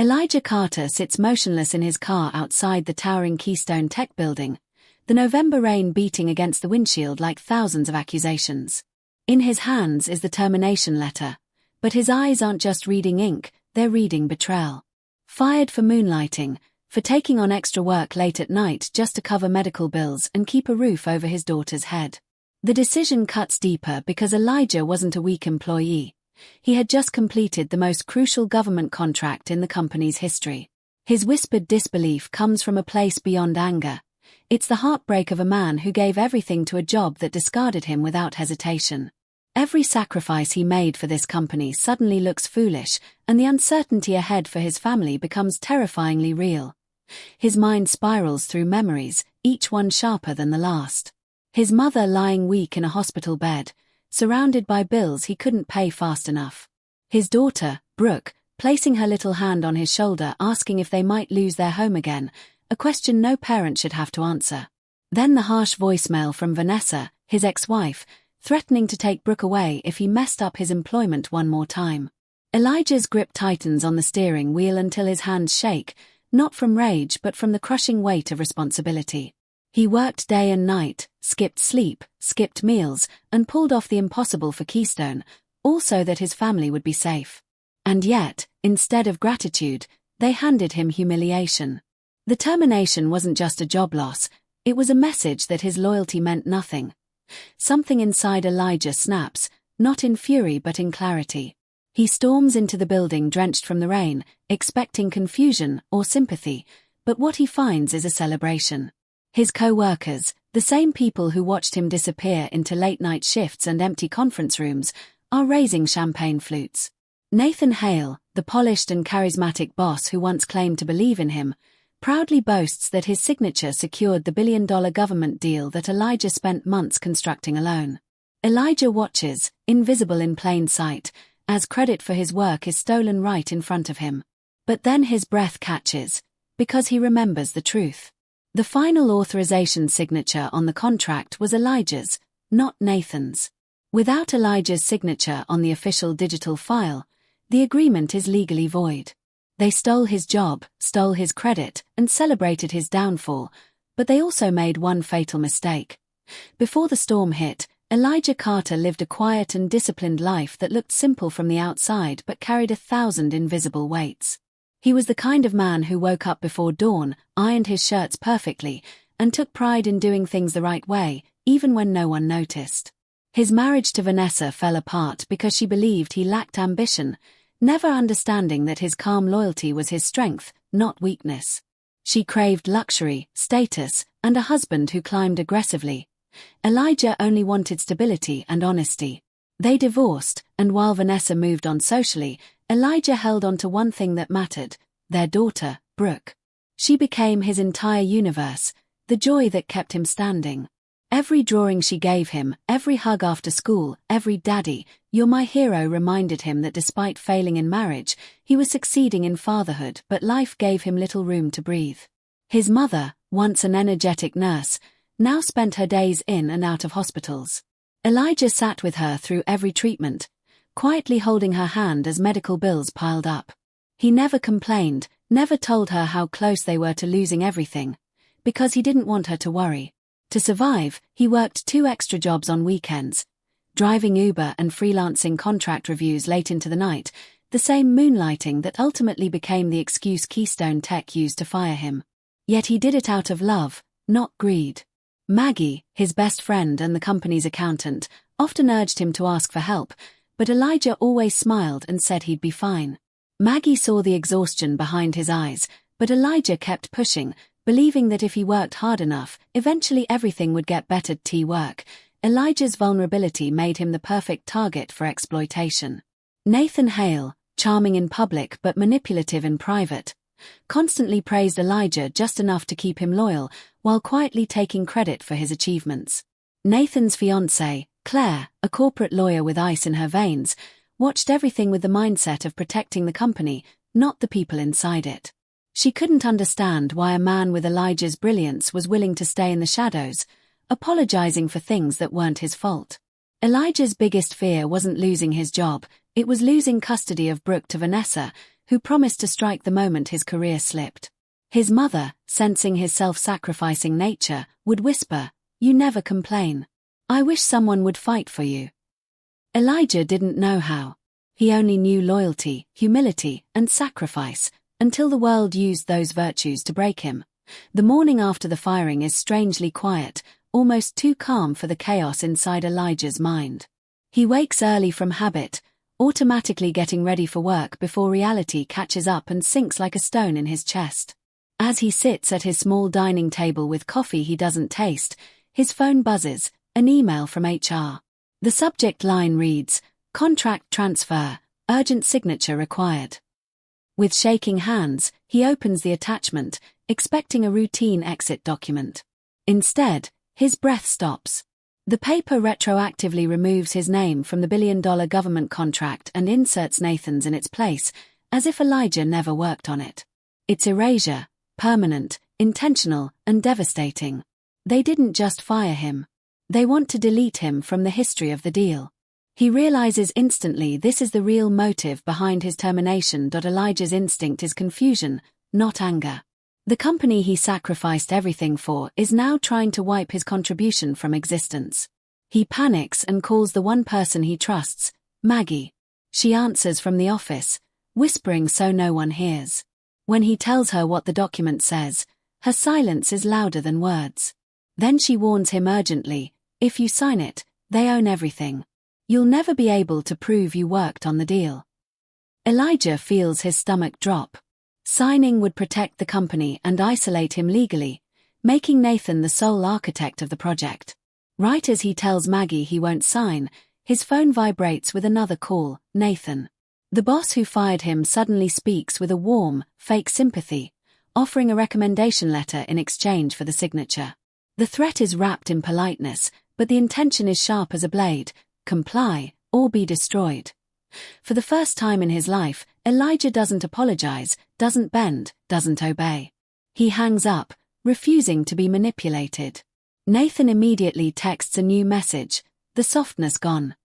Elijah Carter sits motionless in his car outside the towering Keystone tech building, the November rain beating against the windshield like thousands of accusations. In his hands is the termination letter, but his eyes aren't just reading ink, they're reading betrayal. Fired for moonlighting, for taking on extra work late at night just to cover medical bills and keep a roof over his daughter's head. The decision cuts deeper because Elijah wasn't a weak employee. He had just completed the most crucial government contract in the company's history. His whispered disbelief comes from a place beyond anger. It's the heartbreak of a man who gave everything to a job that discarded him without hesitation. Every sacrifice he made for this company suddenly looks foolish, and the uncertainty ahead for his family becomes terrifyingly real. His mind spirals through memories, each one sharper than the last. His mother lying weak in a hospital bed, surrounded by bills he couldn't pay fast enough. His daughter, Brooke, placing her little hand on his shoulder asking if they might lose their home again, a question no parent should have to answer. Then the harsh voicemail from Vanessa, his ex-wife, threatening to take Brooke away if he messed up his employment one more time. Elijah's grip tightens on the steering wheel until his hands shake, not from rage but from the crushing weight of responsibility. He worked day and night, skipped sleep, skipped meals, and pulled off the impossible for Keystone, all so that his family would be safe. And yet, instead of gratitude, they handed him humiliation. The termination wasn't just a job loss, it was a message that his loyalty meant nothing. Something inside Elijah snaps, not in fury but in clarity. He storms into the building drenched from the rain, expecting confusion or sympathy, but what he finds is a celebration. His co-workers, the same people who watched him disappear into late-night shifts and empty conference rooms, are raising champagne flutes. Nathan Hale, the polished and charismatic boss who once claimed to believe in him, proudly boasts that his signature secured the billion-dollar government deal that Elijah spent months constructing alone. Elijah watches, invisible in plain sight, as credit for his work is stolen right in front of him. But then his breath catches, because he remembers the truth. The final authorization signature on the contract was Elijah's, not Nathan's. Without Elijah's signature on the official digital file, the agreement is legally void. They stole his job, stole his credit, and celebrated his downfall, but they also made one fatal mistake. Before the storm hit, Elijah Carter lived a quiet and disciplined life that looked simple from the outside but carried 1,000 invisible weights. He was the kind of man who woke up before dawn, ironed his shirts perfectly, and took pride in doing things the right way, even when no one noticed. His marriage to Vanessa fell apart because she believed he lacked ambition, never understanding that his calm loyalty was his strength, not weakness. She craved luxury, status, and a husband who climbed aggressively. Elijah only wanted stability and honesty. They divorced, and while Vanessa moved on socially, Elijah held on to one thing that mattered, their daughter, Brooke. She became his entire universe, the joy that kept him standing. Every drawing she gave him, every hug after school, every "Daddy, you're my hero" reminded him that despite failing in marriage, he was succeeding in fatherhood, but life gave him little room to breathe. His mother, once an energetic nurse, now spent her days in and out of hospitals. Elijah sat with her through every treatment, quietly holding her hand as medical bills piled up. He never complained, never told her how close they were to losing everything, because he didn't want her to worry. To survive, he worked 2 extra jobs on weekends, driving Uber and freelancing contract reviews late into the night, the same moonlighting that ultimately became the excuse Keystone Tech used to fire him. Yet he did it out of love, not greed. Maggie, his best friend and the company's accountant, often urged him to ask for help, but Elijah always smiled and said he'd be fine. Maggie saw the exhaustion behind his eyes, but Elijah kept pushing, believing that if he worked hard enough, eventually everything would get better. Work. Elijah's vulnerability made him the perfect target for exploitation. Nathan Hale, charming in public but manipulative in private, constantly praised Elijah just enough to keep him loyal, while quietly taking credit for his achievements. Nathan's fiancée, Claire, a corporate lawyer with ice in her veins, watched everything with the mindset of protecting the company, not the people inside it. She couldn't understand why a man with Elijah's brilliance was willing to stay in the shadows, apologizing for things that weren't his fault. Elijah's biggest fear wasn't losing his job, it was losing custody of Brooke to Vanessa, who promised to strike the moment his career slipped. His mother, sensing his self-sacrificing nature, would whisper, "You never complain. I wish someone would fight for you." Elijah didn't know how. He only knew loyalty, humility, and sacrifice, until the world used those virtues to break him. The morning after the firing is strangely quiet, almost too calm for the chaos inside Elijah's mind. He wakes early from habit, automatically getting ready for work before reality catches up and sinks like a stone in his chest. As he sits at his small dining table with coffee he doesn't taste, his phone buzzes, an email from HR. The subject line reads, "Contract transfer, urgent signature required." With shaking hands, he opens the attachment, expecting a routine exit document. Instead, his breath stops. The paper retroactively removes his name from the billion-dollar government contract and inserts Nathan's in its place, as if Elijah never worked on it. It's erasure, permanent, intentional, and devastating. They didn't just fire him. They want to delete him from the history of the deal. He realizes instantly this is the real motive behind his termination. Elijah's instinct is confusion, not anger. The company he sacrificed everything for is now trying to wipe his contribution from existence. He panics and calls the one person he trusts, Maggie. She answers from the office, whispering so no one hears. When he tells her what the document says, her silence is louder than words. Then she warns him urgently, "If you sign it, they own everything. You'll never be able to prove you worked on the deal." Elijah feels his stomach drop. Signing would protect the company and isolate him legally, making Nathan the sole architect of the project. Right as he tells Maggie he won't sign, his phone vibrates with another call, Nathan. The boss who fired him suddenly speaks with a warm, fake sympathy, offering a recommendation letter in exchange for the signature. The threat is wrapped in politeness, but the intention is sharp as a blade: comply, or be destroyed. For the first time in his life, Elijah doesn't apologize, doesn't bend, doesn't obey. He hangs up, refusing to be manipulated. Nathan immediately texts a new message, the softness gone.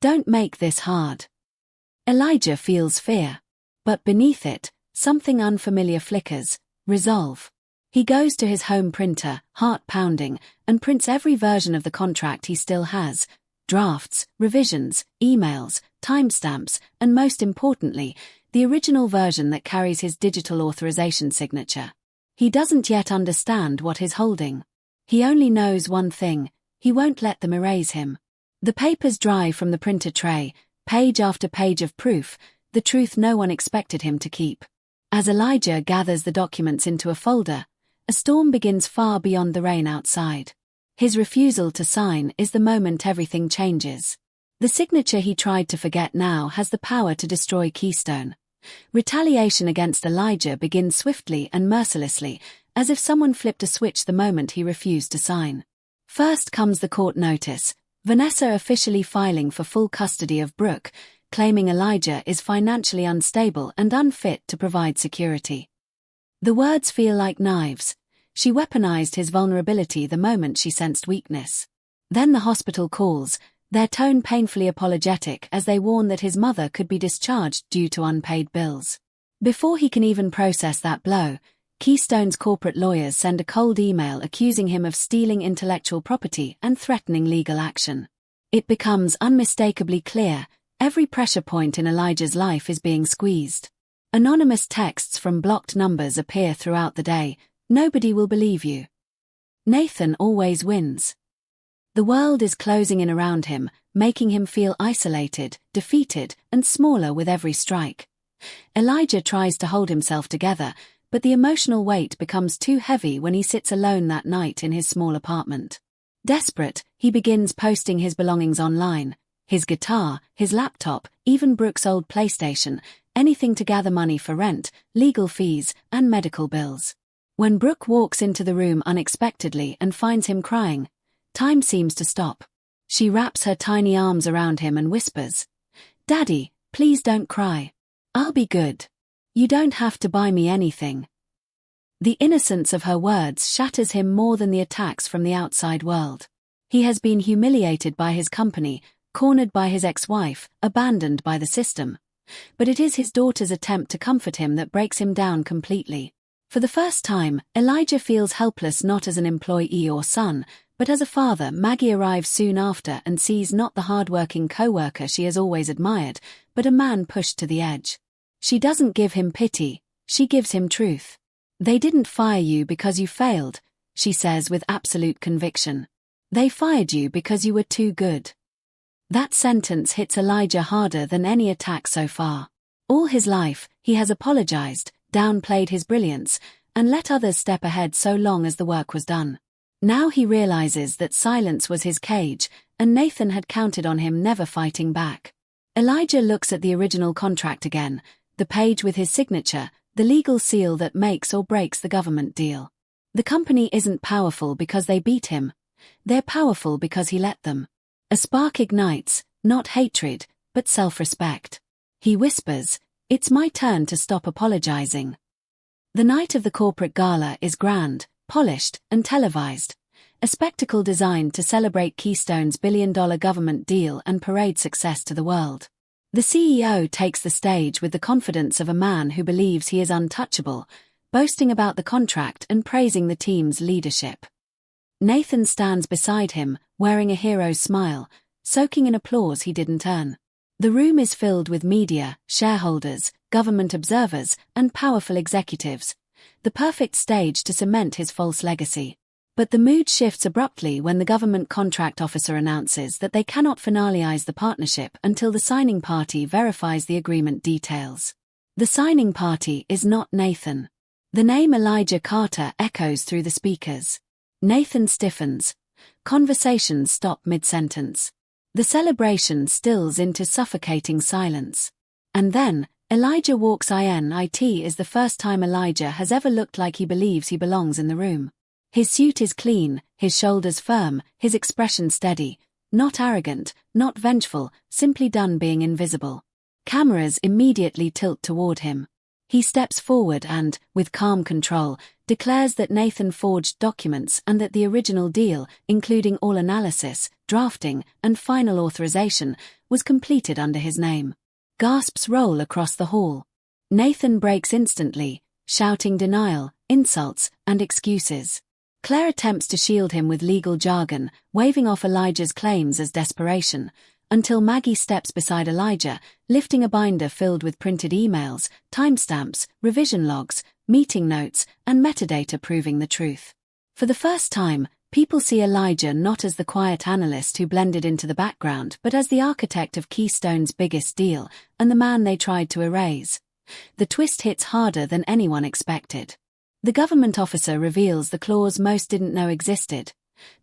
"Don't make this hard." Elijah feels fear. But beneath it, something unfamiliar flickers, resolve. He goes to his home printer, heart pounding, and prints every version of the contract he still has. Drafts, revisions, emails, timestamps, and most importantly, the original version that carries his digital authorization signature. He doesn't yet understand what he's holding. He only knows one thing: he won't let them erase him. The papers dry from the printer tray, page after page of proof, the truth no one expected him to keep. As Elijah gathers the documents into a folder, a storm begins far beyond the rain outside. His refusal to sign is the moment everything changes. The signature he tried to forget now has the power to destroy Keystone. Retaliation against Elijah begins swiftly and mercilessly, as if someone flipped a switch the moment he refused to sign. First comes the court notice, Vanessa officially filing for full custody of Brooke, claiming Elijah is financially unstable and unfit to provide security. The words feel like knives. She weaponized his vulnerability the moment she sensed weakness. Then the hospital calls, their tone painfully apologetic as they warn that his mother could be discharged due to unpaid bills. Before he can even process that blow, Keystone's corporate lawyers send a cold email accusing him of stealing intellectual property and threatening legal action. It becomes unmistakably clear, every pressure point in Elijah's life is being squeezed. Anonymous texts from blocked numbers appear throughout the day. "Nobody will believe you. Nathan always wins." The world is closing in around him, making him feel isolated, defeated, and smaller with every strike. Elijah tries to hold himself together, but the emotional weight becomes too heavy when he sits alone that night in his small apartment. Desperate, he begins posting his belongings online: his guitar, his laptop, even Brooke's old PlayStation, anything to gather money for rent, legal fees, and medical bills. When Brooke walks into the room unexpectedly and finds him crying, time seems to stop. She wraps her tiny arms around him and whispers, "Daddy, please don't cry. I'll be good. You don't have to buy me anything." The innocence of her words shatters him more than the attacks from the outside world. He has been humiliated by his company, cornered by his ex-wife, abandoned by the system. But it is his daughter's attempt to comfort him that breaks him down completely. For the first time, Elijah feels helpless not as an employee or son, but as a father. Maggie arrives soon after and sees not the hard-working co-worker she has always admired, but a man pushed to the edge. She doesn't give him pity, she gives him truth. "They didn't fire you because you failed," she says with absolute conviction. "They fired you because you were too good." That sentence hits Elijah harder than any attack so far. All his life, he has apologized, downplayed his brilliance, and let others step ahead so long as the work was done. Now he realizes that silence was his cage, and Nathan had counted on him never fighting back. Elijah looks at the original contract again, the page with his signature, the legal seal that makes or breaks the government deal. The company isn't powerful because they beat him. They're powerful because he let them. A spark ignites, not hatred, but self-respect. He whispers, "It's my turn to stop apologizing." The night of the corporate gala is grand, polished, and televised. A spectacle designed to celebrate Keystone's billion-dollar government deal and parade success to the world. The CEO takes the stage with the confidence of a man who believes he is untouchable, boasting about the contract and praising the team's leadership. Nathan stands beside him, wearing a hero's smile, soaking in applause he didn't earn. The room is filled with media, shareholders, government observers, and powerful executives, the perfect stage to cement his false legacy. But the mood shifts abruptly when the government contract officer announces that they cannot finalize the partnership until the signing party verifies the agreement details. The signing party is not Nathan. The name Elijah Carter echoes through the speakers. Nathan stiffens. Conversations stop mid-sentence. The celebration stills into suffocating silence. And then, Elijah walks in. It is the first time Elijah has ever looked like he believes he belongs in the room. His suit is clean, his shoulders firm, his expression steady, not arrogant, not vengeful, simply done being invisible. Cameras immediately tilt toward him. He steps forward and, with calm control, declares that Nathan forged documents and that the original deal, including all analysis, drafting, and final authorization, was completed under his name. Gasps roll across the hall. Nathan breaks instantly, shouting denial, insults, and excuses. Claire attempts to shield him with legal jargon, waving off Elijah's claims as desperation, until Maggie steps beside Elijah, lifting a binder filled with printed emails, timestamps, revision logs, meeting notes, and metadata proving the truth. For the first time, people see Elijah not as the quiet analyst who blended into the background but as the architect of Keystone's biggest deal, and the man they tried to erase. The twist hits harder than anyone expected. The government officer reveals the clause most didn't know existed.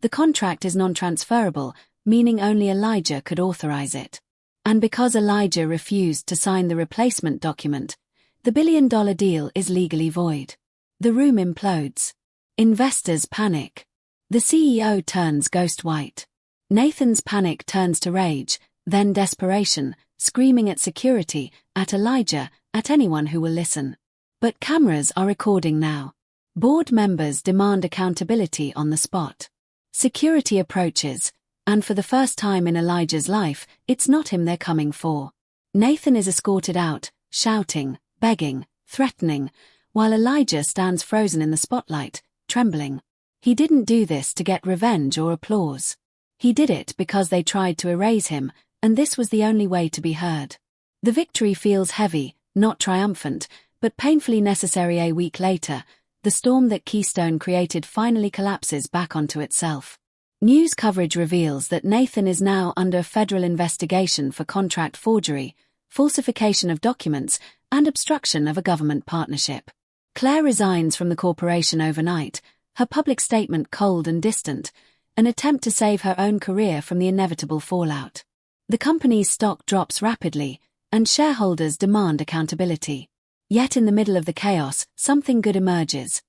The contract is non-transferable, meaning only Elijah could authorize it. And because Elijah refused to sign the replacement document, the billion-dollar deal is legally void. The room implodes. Investors panic. The CEO turns ghost white. Nathan's panic turns to rage, then desperation, screaming at security, at Elijah, at anyone who will listen. But cameras are recording now. Board members demand accountability on the spot. Security approaches, and for the first time in Elijah's life, it's not him they're coming for. Nathan is escorted out, shouting, begging, threatening, while Elijah stands frozen in the spotlight, trembling. He didn't do this to get revenge or applause. He did it because they tried to erase him, and this was the only way to be heard. The victory feels heavy, not triumphant, but painfully necessary. A week later, the storm that Keystone created finally collapses back onto itself. News coverage reveals that Nathan is now under federal investigation for contract forgery, falsification of documents, and obstruction of a government partnership. Claire resigns from the corporation overnight, her public statement cold and distant, an attempt to save her own career from the inevitable fallout. The company's stock drops rapidly, and shareholders demand accountability. Yet in the middle of the chaos, something good emerges.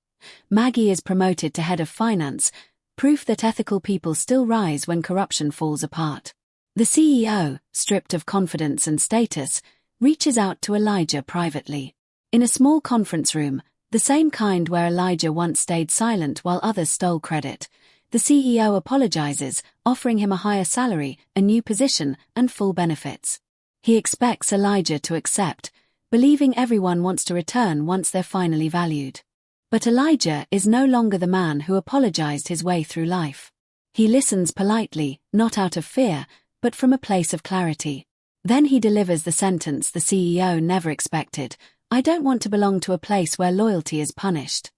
Maggie is promoted to head of finance, proof that ethical people still rise when corruption falls apart. The CEO, stripped of confidence and status, reaches out to Elijah privately. In a small conference room, the same kind where Elijah once stayed silent while others stole credit, the CEO apologizes, offering him a higher salary, a new position, and full benefits. He expects Elijah to accept, believing everyone wants to return once they're finally valued. But Elijah is no longer the man who apologized his way through life. He listens politely, not out of fear, but from a place of clarity. Then he delivers the sentence the CEO never expected: "I don't want to belong to a place where loyalty is punished."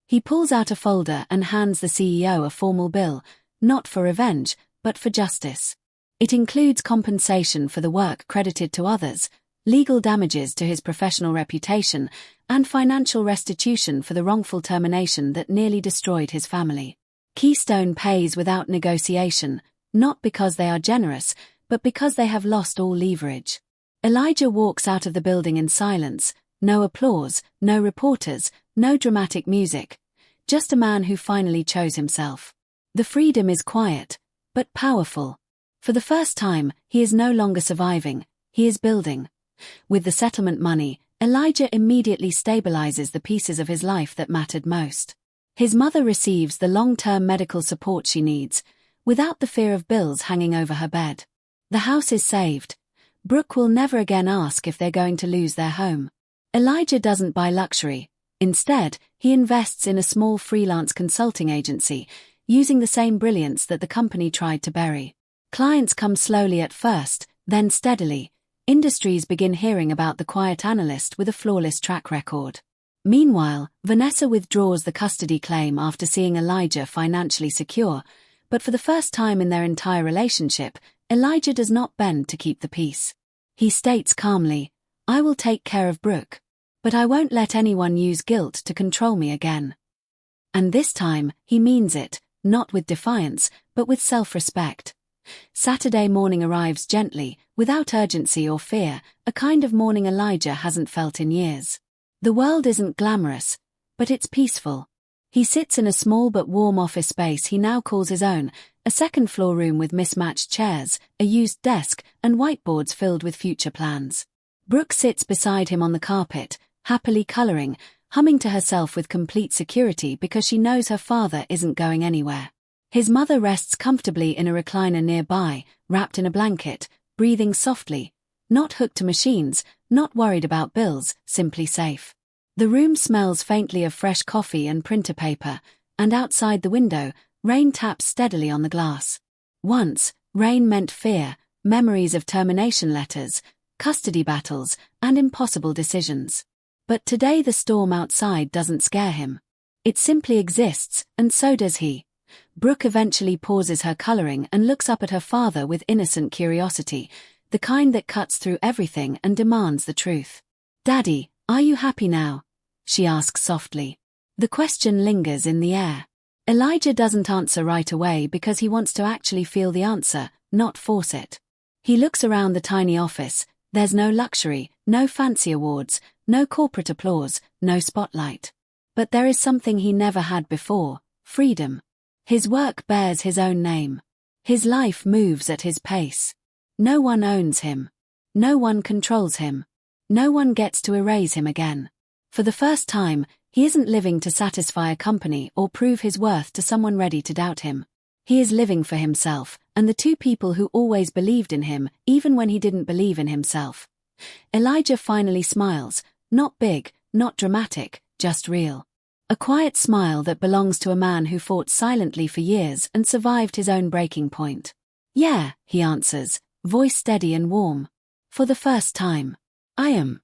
He pulls out a folder and hands the CEO a formal bill, not for revenge, but for justice. It includes compensation for the work credited to others, legal damages to his professional reputation, and financial restitution for the wrongful termination that nearly destroyed his family. Keystone pays without negotiation, not because they are generous, but because they have lost all leverage. Elijah walks out of the building in silence, no applause, no reporters, no dramatic music, just a man who finally chose himself. The freedom is quiet, but powerful. For the first time, he is no longer surviving, he is building. With the settlement money, Elijah immediately stabilizes the pieces of his life that mattered most. His mother receives the long-term medical support she needs, without the fear of bills hanging over her bed. The house is saved. Brooke will never again ask if they're going to lose their home. Elijah doesn't buy luxury. Instead, he invests in a small freelance consulting agency, using the same brilliance that the company tried to bury. Clients come slowly at first, then steadily. Industries begin hearing about the quiet analyst with a flawless track record. Meanwhile, Vanessa withdraws the custody claim after seeing Elijah financially secure, but for the first time in their entire relationship, Elijah does not bend to keep the peace. He states calmly, "I will take care of Brooke, but I won't let anyone use guilt to control me again." And this time, he means it, not with defiance, but with self-respect. Saturday morning arrives gently, without urgency or fear, a kind of morning Elijah hasn't felt in years. The world isn't glamorous, but it's peaceful. He sits in a small but warm office space he now calls his own, a second-floor room with mismatched chairs, a used desk, and whiteboards filled with future plans. Brooke sits beside him on the carpet, happily coloring, humming to herself with complete security because she knows her father isn't going anywhere. His mother rests comfortably in a recliner nearby, wrapped in a blanket, breathing softly, not hooked to machines, not worried about bills, simply safe. The room smells faintly of fresh coffee and printer paper, and outside the window, rain taps steadily on the glass. Once, rain meant fear, memories of termination letters, custody battles, and impossible decisions. But today the storm outside doesn't scare him. It simply exists, and so does he. Brooke eventually pauses her coloring and looks up at her father with innocent curiosity, the kind that cuts through everything and demands the truth. "Daddy, are you happy now?" she asks softly. The question lingers in the air. Elijah doesn't answer right away because he wants to actually feel the answer, not force it. He looks around the tiny office. There's no luxury, no fancy awards, no corporate applause, no spotlight. But there is something he never had before: freedom. His work bears his own name. His life moves at his pace. No one owns him. No one controls him. No one gets to erase him again. For the first time, he isn't living to satisfy a company or prove his worth to someone ready to doubt him. He is living for himself, and the two people who always believed in him, even when he didn't believe in himself. Elijah finally smiles, not big, not dramatic, just real. A quiet smile that belongs to a man who fought silently for years and survived his own breaking point. "Yeah," he answers, voice steady and warm. "For the first time. I am."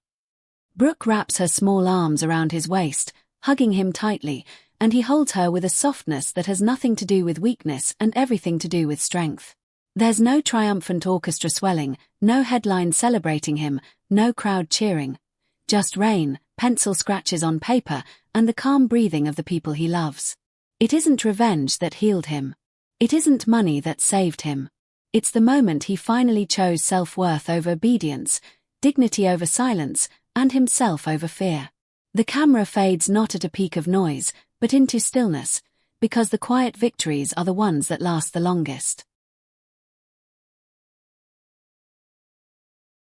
Brooke wraps her small arms around his waist, hugging him tightly, and he holds her with a softness that has nothing to do with weakness and everything to do with strength. There's no triumphant orchestra swelling, no headline celebrating him, no crowd cheering. Just rain, pencil scratches on paper, and the calm breathing of the people he loves. It isn't revenge that healed him. It isn't money that saved him. It's the moment he finally chose self-worth over obedience, dignity over silence, and himself over fear. The camera fades not at a peak of noise, but into stillness, because the quiet victories are the ones that last the longest.